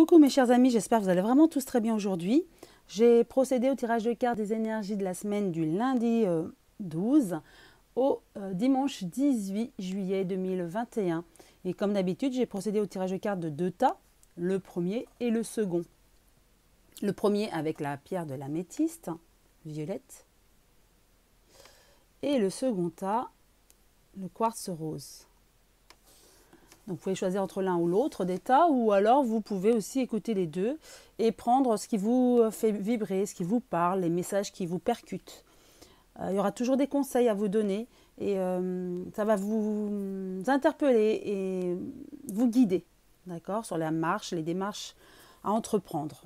Coucou mes chers amis, j'espère que vous allez vraiment tous très bien aujourd'hui. J'ai procédé au tirage de cartes des énergies de la semaine du lundi 12 au dimanche 18 juillet 2021. Et comme d'habitude, j'ai procédé au tirage de cartes de deux tas, le premier et le second. Le premier avec la pierre de l'améthyste, violette. Et le second tas, le quartz rose. Donc vous pouvez choisir entre l'un ou l'autre des tas, ou alors vous pouvez aussi écouter les deux et prendre ce qui vous fait vibrer, ce qui vous parle, les messages qui vous percutent. Il y aura toujours des conseils à vous donner et ça va vous interpeller et vous guider, d'accord, sur la marche, les démarches à entreprendre.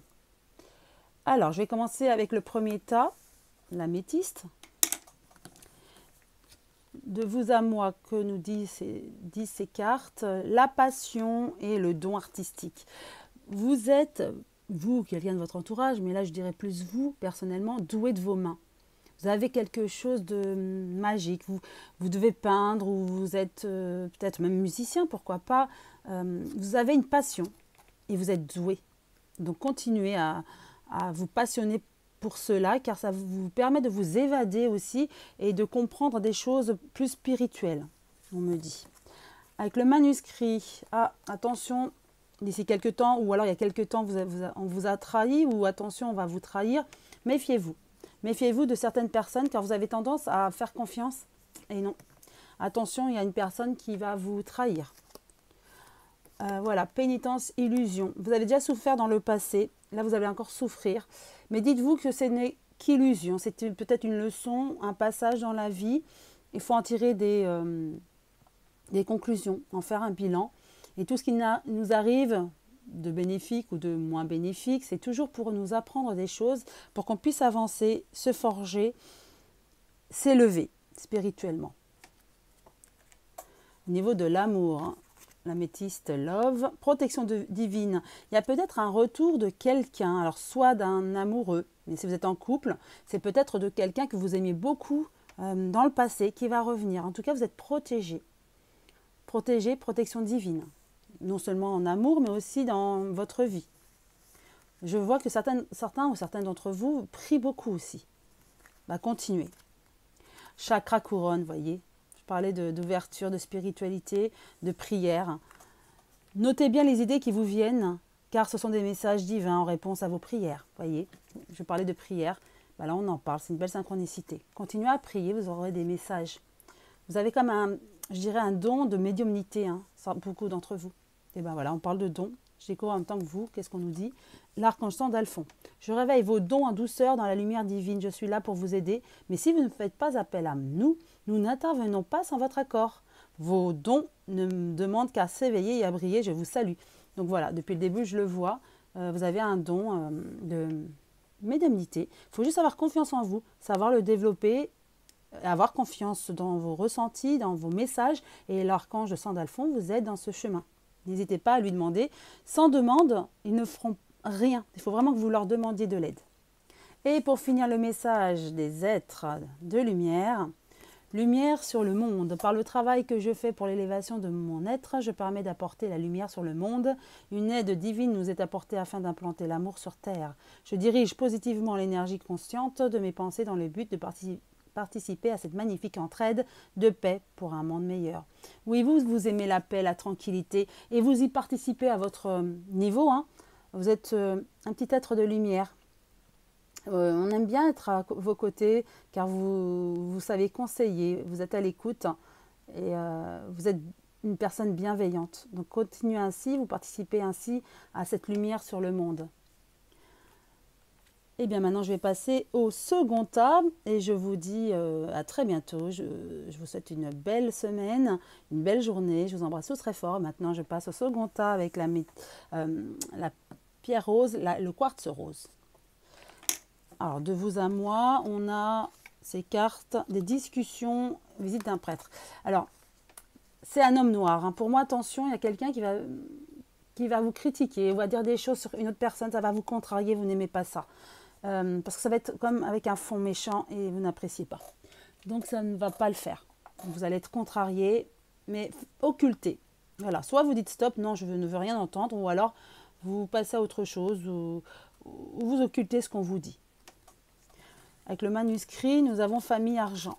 Alors, je vais commencer avec le premier tas, l'améthyste. De vous à moi, que nous disent ces cartes, la passion et le don artistique. Vous êtes, vous, quelqu'un de votre entourage, mais là je dirais plus vous, personnellement, doué de vos mains. Vous avez quelque chose de magique, vous devez peindre ou vous êtes peut-être même musicien, pourquoi pas. Vous avez une passion et vous êtes doué. Donc continuez à vous passionner pour cela, car ça vous permet de vous évader aussi et de comprendre des choses plus spirituelles, on me dit. Avec le manuscrit, attention, d'ici quelques temps, ou alors il y a quelques temps, on vous a trahi, ou attention, on va vous trahir, méfiez-vous. Méfiez-vous de certaines personnes, car vous avez tendance à faire confiance, et non. Attention, il y a une personne qui va vous trahir. Voilà, pénitence, illusion. Vous avez déjà souffert dans le passé, là vous allez encore souffrir. Mais dites-vous que ce n'est qu'illusion, c'est peut-être une leçon, un passage dans la vie. Il faut en tirer des conclusions, en faire un bilan. Et tout ce qui nous arrive de bénéfique ou de moins bénéfique, c'est toujours pour nous apprendre des choses, pour qu'on puisse avancer, se forger, s'élever spirituellement. Au niveau de l'amour, l'améthyste love, protection divine. Il y a peut-être un retour de quelqu'un, alors soit d'un amoureux, mais si vous êtes en couple, c'est peut-être de quelqu'un que vous aimiez beaucoup dans le passé qui va revenir. En tout cas, vous êtes protégé. Protégé, protection divine. Non seulement en amour, mais aussi dans votre vie. Je vois que certains ou certaines d'entre vous prient beaucoup aussi. Continuez. Chakra couronne, voyez. Parler d'ouverture, de spiritualité, de prière. Notez bien les idées qui vous viennent, car ce sont des messages divins en réponse à vos prières. Voyez, je parlais de prière, là on en parle, c'est une belle synchronicité. Continuez à prier, vous aurez des messages. Vous avez comme un don de médiumnité, beaucoup d'entre vous. Et voilà, on parle de don. Je découvre en même temps que vous, qu'est-ce qu'on nous dit? L'archange Sandalphon. Je réveille vos dons en douceur dans la lumière divine. Je suis là pour vous aider. Mais si vous ne faites pas appel à nous, nous n'intervenons pas sans votre accord. Vos dons ne me demandent qu'à s'éveiller et à briller. Je vous salue. Donc voilà, depuis le début, je le vois. Vous avez un don de médiumnité. Il faut juste avoir confiance en vous, savoir le développer, avoir confiance dans vos ressentis, dans vos messages. Et l'archange Sandalphon vous aide dans ce chemin. N'hésitez pas à lui demander. Sans demande, ils ne feront rien. Il faut vraiment que vous leur demandiez de l'aide. Et pour finir le message des êtres de lumière, lumière sur le monde. Par le travail que je fais pour l'élévation de mon être, je permets d'apporter la lumière sur le monde. Une aide divine nous est apportée afin d'implanter l'amour sur terre. Je dirige positivement l'énergie consciente de mes pensées dans le but de participer à cette magnifique entraide de paix pour un monde meilleur. Oui, vous aimez la paix, la tranquillité, et vous y participez à votre niveau. Vous êtes un petit être de lumière. On aime bien être à vos côtés, car vous savez conseiller, vous êtes à l'écoute, et vous êtes une personne bienveillante. Donc continuez ainsi, vous participez ainsi à cette lumière sur le monde. Et bien maintenant, je vais passer au second tas et je vous dis à très bientôt. Je vous souhaite une belle semaine, une belle journée. Je vous embrasse tous très fort. Maintenant, je passe au second tas avec la pierre rose, le quartz rose. Alors, de vous à moi, on a ces cartes, des discussions, visite d'un prêtre. Alors, c'est un homme noir. Pour moi, attention, il y a quelqu'un qui va vous critiquer, va dire des choses sur une autre personne, ça va vous contrarier, vous n'aimez pas ça. Parce que ça va être comme avec un fond méchant et vous n'appréciez pas. Donc ça ne va pas le faire. Vous allez être contrarié, mais occulté. Voilà, soit vous dites stop, non, je ne veux rien entendre, ou alors vous passez à autre chose ou vous occultez ce qu'on vous dit. Avec le manuscrit, nous avons famille argent.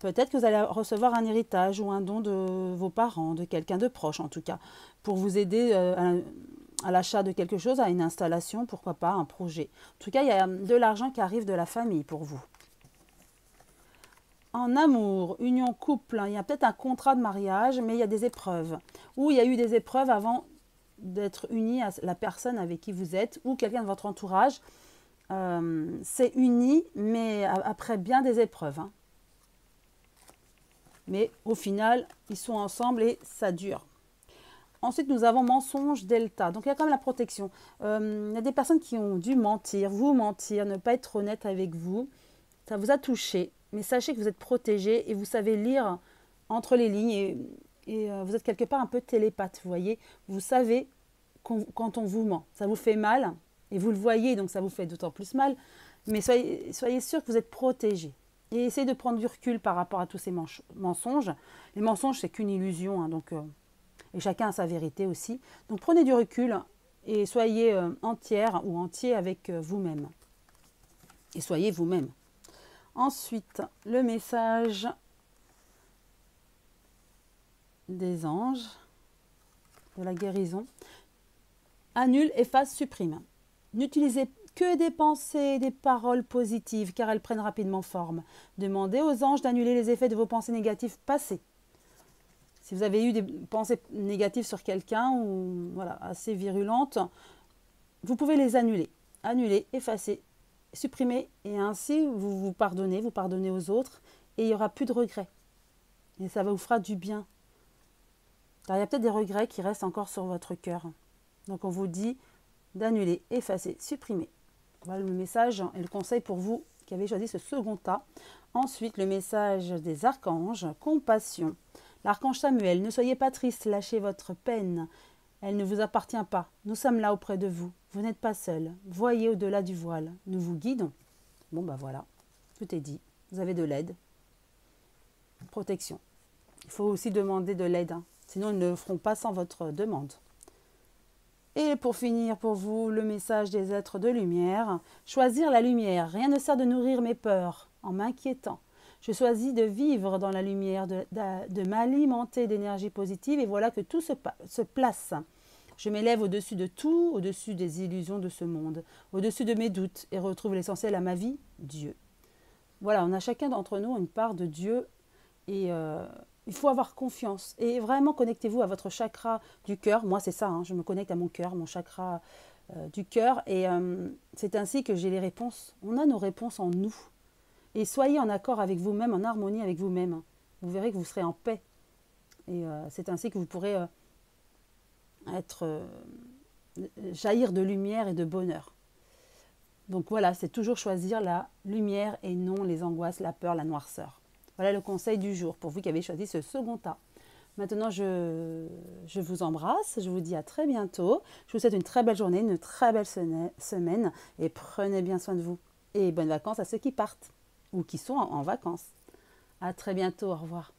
Peut-être que vous allez recevoir un héritage ou un don de vos parents, de quelqu'un de proche en tout cas, pour vous aider à l'achat de quelque chose, à une installation, pourquoi pas, un projet. En tout cas, il y a de l'argent qui arrive de la famille pour vous. En amour, union, couple, il y a peut-être un contrat de mariage, mais il y a des épreuves. Ou il y a eu des épreuves avant d'être uni à la personne avec qui vous êtes, ou quelqu'un de votre entourage. C'est uni, mais après bien des épreuves. Hein. Mais au final, ils sont ensemble et ça dure. Ensuite, nous avons mensonge delta. Donc, il y a quand même la protection. Il y a des personnes qui ont dû mentir, vous mentir, ne pas être honnête avec vous. Ça vous a touché. Mais sachez que vous êtes protégé et vous savez lire entre les lignes. Et vous êtes quelque part un peu télépathe, vous voyez. Vous savez quand on vous ment. Ça vous fait mal. Et vous le voyez, donc ça vous fait d'autant plus mal. Mais soyez sûr que vous êtes protégé. Et essayez de prendre du recul par rapport à tous ces mensonges. Les mensonges, c'est qu'une illusion. Hein, donc... et chacun a sa vérité aussi. Donc prenez du recul et soyez entière ou entier avec vous-même. Et soyez vous-même. Ensuite, le message des anges, de la guérison. Annule, efface, supprime. N'utilisez que des pensées, des paroles positives, car elles prennent rapidement forme. Demandez aux anges d'annuler les effets de vos pensées négatives passées. Si vous avez eu des pensées négatives sur quelqu'un ou voilà, assez virulentes, vous pouvez les annuler. Annuler, effacer, supprimer et ainsi vous pardonnez aux autres et il n'y aura plus de regrets. Et ça vous fera du bien. Car il y a peut-être des regrets qui restent encore sur votre cœur. Donc on vous dit d'annuler, effacer, supprimer. Voilà le message et le conseil pour vous qui avez choisi ce second tas. Ensuite, le message des archanges, compassion. L'archange Samuel, ne soyez pas triste, lâchez votre peine. Elle ne vous appartient pas. Nous sommes là auprès de vous. Vous n'êtes pas seul. Voyez au-delà du voile. Nous vous guidons. Bon, ben voilà. Tout est dit. Vous avez de l'aide. Protection. Il faut aussi demander de l'aide. Hein. Sinon, ils ne le feront pas sans votre demande. Et pour finir pour vous, le message des êtres de lumière. Choisir la lumière. Rien ne sert de nourrir mes peurs en m'inquiétant. Je choisis de vivre dans la lumière, de m'alimenter d'énergie positive et voilà que tout se place. Je m'élève au-dessus de tout, au-dessus des illusions de ce monde, au-dessus de mes doutes et retrouve l'essentiel à ma vie, Dieu. Voilà, on a chacun d'entre nous une part de Dieu et il faut avoir confiance. Et vraiment connectez-vous à votre chakra du cœur. Moi, c'est ça, hein, je me connecte à mon cœur, mon chakra du cœur et c'est ainsi que j'ai les réponses. On a nos réponses en nous. Et soyez en accord avec vous-même, en harmonie avec vous-même. Vous verrez que vous serez en paix. Et c'est ainsi que vous pourrez jaillir de lumière et de bonheur. Donc voilà, c'est toujours choisir la lumière et non les angoisses, la peur, la noirceur. Voilà le conseil du jour pour vous qui avez choisi ce second tas. Maintenant, je vous embrasse, je vous dis à très bientôt. Je vous souhaite une très belle journée, une très belle semaine et prenez bien soin de vous. Et bonnes vacances à ceux qui partent ou qui sont en vacances. À très bientôt, au revoir.